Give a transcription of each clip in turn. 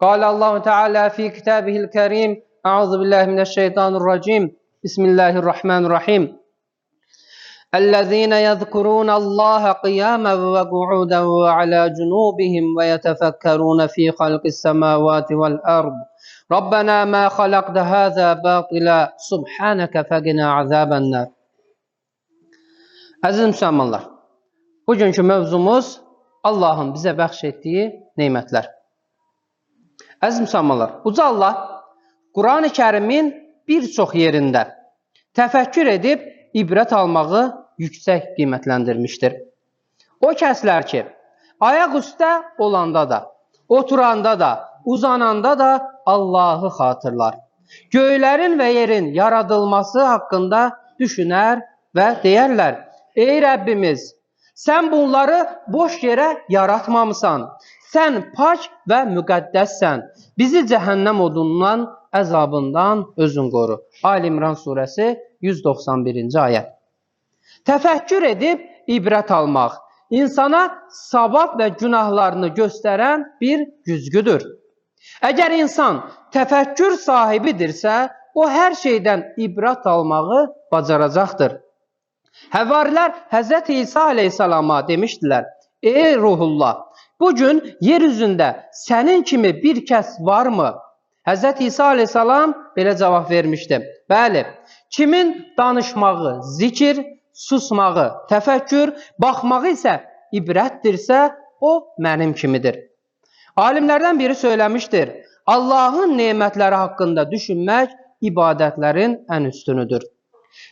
قال الله تعالى في كتابه الكريم أعوذ بالله من الشيطان الرجيم بسم الله الرحمن الرحيم الذين يذكرون الله قياما وقعودا وعلى جنوبهم ويتفكرون في خلق السماوات والأرض ربنا ما خلقت هذا باطلا سبحانك فقنا عذاب النار. Əziz müsəlmanlar, bugünkü mövzumuz Allahın bizə bəxş etdiyi neymətlər. Əziz müsəlmanlar, Uca Allah Quran-ı Kərimin bir çox yerində təfəkkür edib ibrət almağı yüksək qiymətləndirmişdir. O kəslər ki, ayaq üstə olanda da, oturanda da, uzananda da Allahı xatırlar. Göylərin və yerin yaradılması haqqında düşünər və deyərlər: Ey Rəbbimiz, sən bunları boş yerə yaratmamısan. Sən pak və müqəddəssən. Bizi cəhənnəm odundan, əzabından özün qoru. Ali İmran surəsi 191-ci ayət. Təfəkkür edib ibrət almaq insana savab və günahlarını göstərən bir güzgüdür. Əgər insan təfəkkür sahibidirsə, o hər şeydən ibrət almağı bacaracaqdır. Həvarilər Həzrət İsa aleyhissalama demişdilər: Ey Ruhullah, bugün yer üzündə sənin kimi bir kəs varmı? Həzrət İsa aleyhissalam belə cavab vermişdi: Bəli, kimin danışmağı zikir, susmağı təfəkkür, baxmağı isə ibrətdirsə, o mənim kimidir. Alimlərdən biri söyləmişdir: Allahın nemətləri haqqında düşünmək ibadətlərin ən üstünüdür.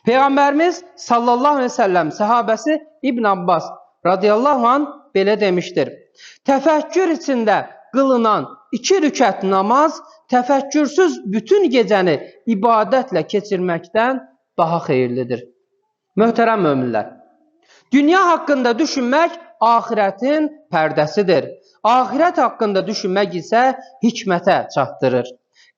Peyğəmbərimiz sallallahu aleyhi ve sellem səhabəsi İbn Abbas radiyallahu anh belə demişdir: Təfəkkür içində qılınan 2 rükət namaz təfəkkürsüz bütün gecəni ibadətlə keçirməkdən daha xeyirlidir. Möhtərəm möminlər, dünya haqqında düşünmək axirətin pərdəsidir. Axirət haqqında düşünmək isə hikmətə çatdırır,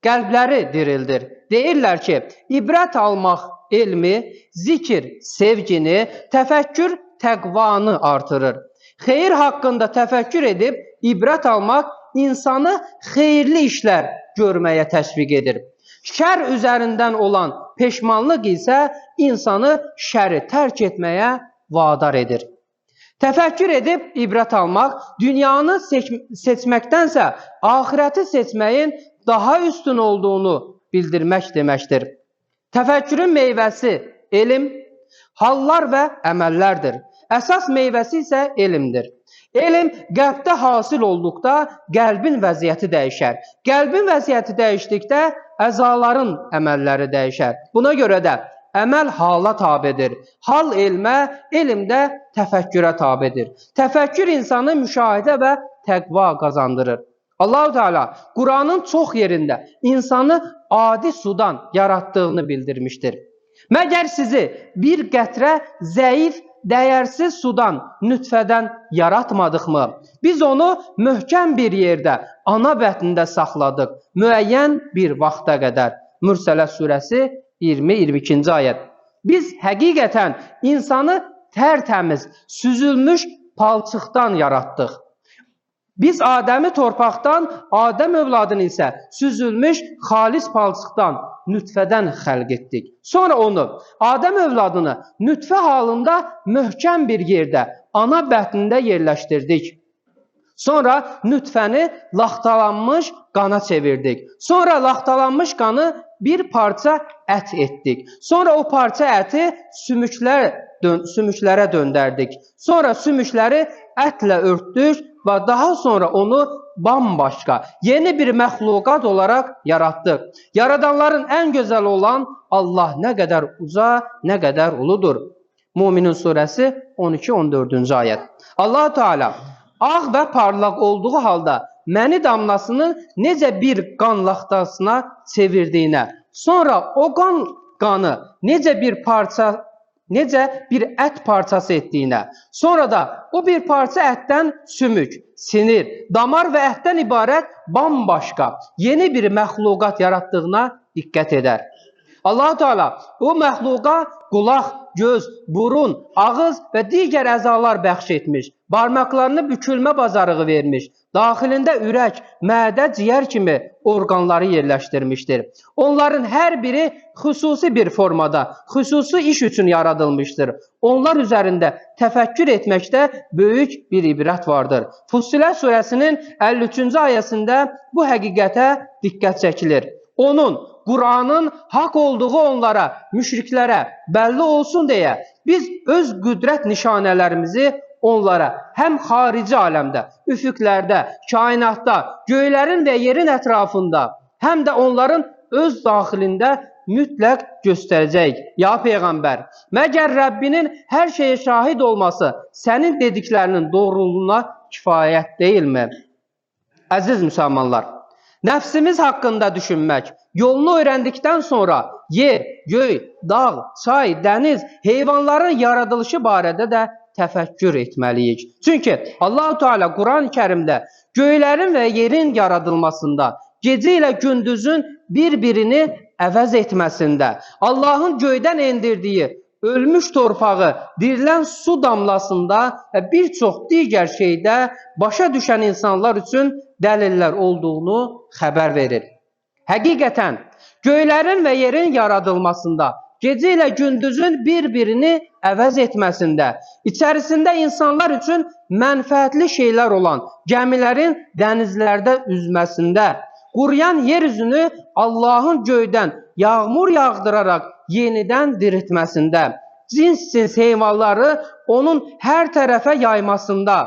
qəlbləri dirildir. Deyirlər ki, ibrət almaq elmi, zikir sevgini, təfəkkür təqvanı artırır. Xeyir haqqında təfəkkür edib ibrət almaq insanı xeyirli işlər görməyə təşviq edir. Şər üzərindən olan peşmanlıq isə insanı şəri tərk etməyə vadar edir. Təfəkkür edib ibrət almaq dünyanı seçməkdənsə axirəti seçməyin daha üstün olduğunu bildirmək deməkdir. Təfəkkürün meyvəsi elm, hallar və əməllərdir. Əsas meyvəsi isə elmdir. Elm qəlbdə hasil olduqda qəlbin vəziyyəti dəyişər. Qəlbin vəziyyəti dəyişdikdə əzaların əməlləri dəyişər. Buna görə də əməl hala tabedir. Hal elmə, elm də təfəkkürə tabedir. Təfəkkür insanı müşahidə və təqva qazandırır. Allah-u Teala Quranın çox yerində insanı adi sudan yaratdığını bildirmişdir. Məgər sizi bir qətrə zəif, dəyərsiz sudan, nütfədən yaratmadıqmı? Biz onu möhkəm bir yerdə, ana bətnində saxladıq, müəyyən bir vaxta qədər. Mürsələ surəsi 20-22-ci ayət. Biz həqiqətən insanı tərtəmiz, süzülmüş palçıqdan yaratdıq. Biz Adəmi torpaqdan, Adəm övladını isə süzülmüş xalis palçıqdan, nütfədən xəlq etdik. Sonra onu, Adəm övladını nütfə halında möhkəm bir yerdə, ana bətnində yerləşdirdik. Sonra nütfəni laxtalanmış qana çevirdik. Sonra laxtalanmış qanı bir parça ət etdik. Sonra o parça əti sümüklərə döndərdik. Sonra sümükləri ətlə örtdük və daha sonra onu bambaşqa, yeni bir məxluqat olaraq yaratdıq. Yaradanların ən gözəl olan Allah nə qədər uca, nə qədər uludur. Müminin surəsi 12-14-cü ayət. Allah-u Teala ağ və parlaq olduğu halda məni damlasını necə bir qan laxtasına çevirdiyinə, sonra o qanı necə bir ət parçası etdiyinə, sonra da o bir parça ətdən sümük, sinir, damar və ətdən ibarət bambaşqa, yeni bir məxluqat yaratdığına diqqət edər. Allah-u Teala o məxluqa qulaq, göz, burun, ağız və digər əzalar bəxş etmiş. Barmaqlarını bükülmə bacarığı vermiş. Daxilində ürək, mədə, ciyər kimi orqanları yerləşdirmişdir. Onların hər biri xüsusi bir formada, xüsusi iş üçün yaradılmışdır. Onlar üzərində təfəkkür etməkdə böyük bir ibrət vardır. Fussilet surəsinin 53-cü ayəsində bu həqiqətə diqqət çəkilir. Onun, Qur'anın haqq olduğu onlara, müşriklərə bəlli olsun deyə biz öz qüdrət nişanələrimizi onlara həm xarici aləmdə, üfüqlərdə, kainatda, göylərin və yerin ətrafında, həm də onların öz daxilində mütləq göstərəcək. Ya Peyğəmbər, məgər Rəbbinin hər şeyə şahid olması sənin dediklərinin doğruluğuna kifayət deyilmi? Əziz müsəlmanlar, nəfsimiz haqqında düşünmək, yolunu öyrəndikdən sonra yer, göy, dağ, çay, dəniz, heyvanların yaradılışı barədə də təfəkkür etməliyik. Çünki Allah-u Teala Quran-ı Kərimdə göylərin və yerin yaradılmasında, gecə ilə gündüzün bir-birini əvəz etməsində, Allahın göydən endirdiyi ölmüş torpağı dirilən su damlasında və bir çox digər şeydə başa düşən insanlar üçün dəlillər olduğunu xəbər verir. Həqiqətən, göylərin və yerin yaradılmasında, gecə ilə gündüzün bir-birini əvəz etməsində, içərisində insanlar üçün mənfəətli şeylər olan gəmilərin dənizlərdə üzməsində, quruyan yeryüzünü Allahın göydən yağmur yağdıraraq yenidən diriltməsində, cins heyvanları onun hər tərəfə yaymasında,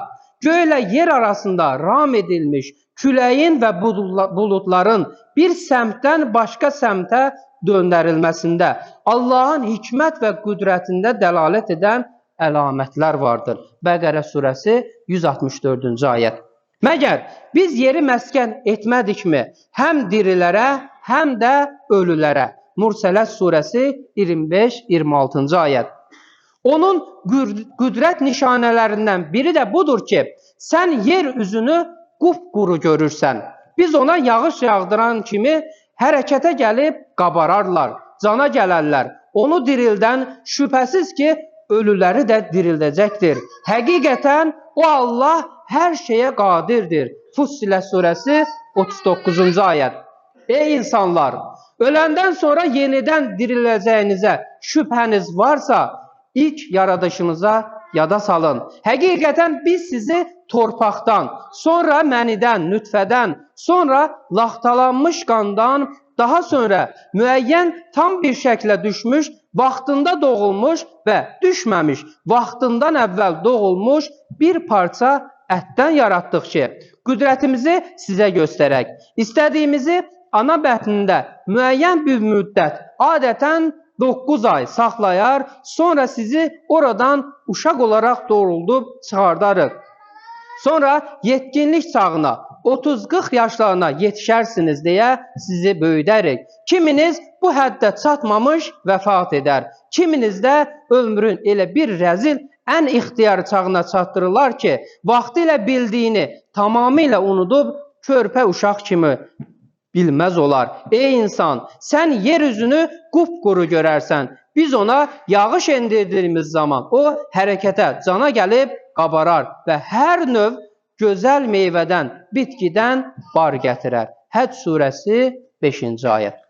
göylə yer arasında ram edilmiş küləyin və buludların bir səmtdən başqa səmtə döndərilməsində Allahın hikmət və qüdrətində dəlalət edən əlamətlər vardır. Bəqərə surəsi 164-cü ayət. Məgər biz yeri məskən etmədikmi, həm dirilərə, həm də ölülərə? Mürsəlat surəsi 25-26-cı ayət. Onun qüdrət nişanələrindən biri də budur ki, sən yer üzünü qupquru görürsən. Biz ona yağış yağdıran kimi hərəkətə gəlib qabararlar, cana gələrlər. Onu dirildən şübhəsiz ki, ölüləri də dirildəcəkdir. Həqiqətən o Allah hər şeyə qadirdir. Fussilet surəsi 39-cu ayət. Ey insanlar, öləndən sonra yenidən diriləcəyinizə şübhəniz varsa, ilk yaradışınıza yada salın. Həqiqətən biz sizi torpaqdan, sonra mənidən, nütfədən, sonra laxtalanmış qandan, daha sonra müəyyən tam bir şəklə düşmüş, vaxtında doğulmuş və düşməmiş, vaxtından əvvəl doğulmuş bir parça ətdən yaratdıq ki, qüdrətimizi sizə göstərək. İstədiyimizi ana bətnində müəyyən bir müddət, adətən 9 ay saxlayar, sonra sizi oradan uşaq olaraq doğruldub çıxardarıq. Sonra yetkinlik çağına, 30-40 yaşlarına yetişərsiniz deyə sizi böyüdərik. Kiminiz bu həddə çatmamış vəfat edər. Kiminiz də ömrün elə bir rəzil, ən ixtiyar çağına çatdırırlar ki, vaxtı ilə bildiyini tamamilə unudub, körpə uşaq kimi bilməz olar. Ey insan, sən yer üzünü qupquru görərsən. Biz ona yağış endirdiyimiz zaman o hərəkətə, cana gəlib qabarar və hər növ gözəl meyvədən, bitkidən bar gətirər. Həcc surəsi 5-ci ayət.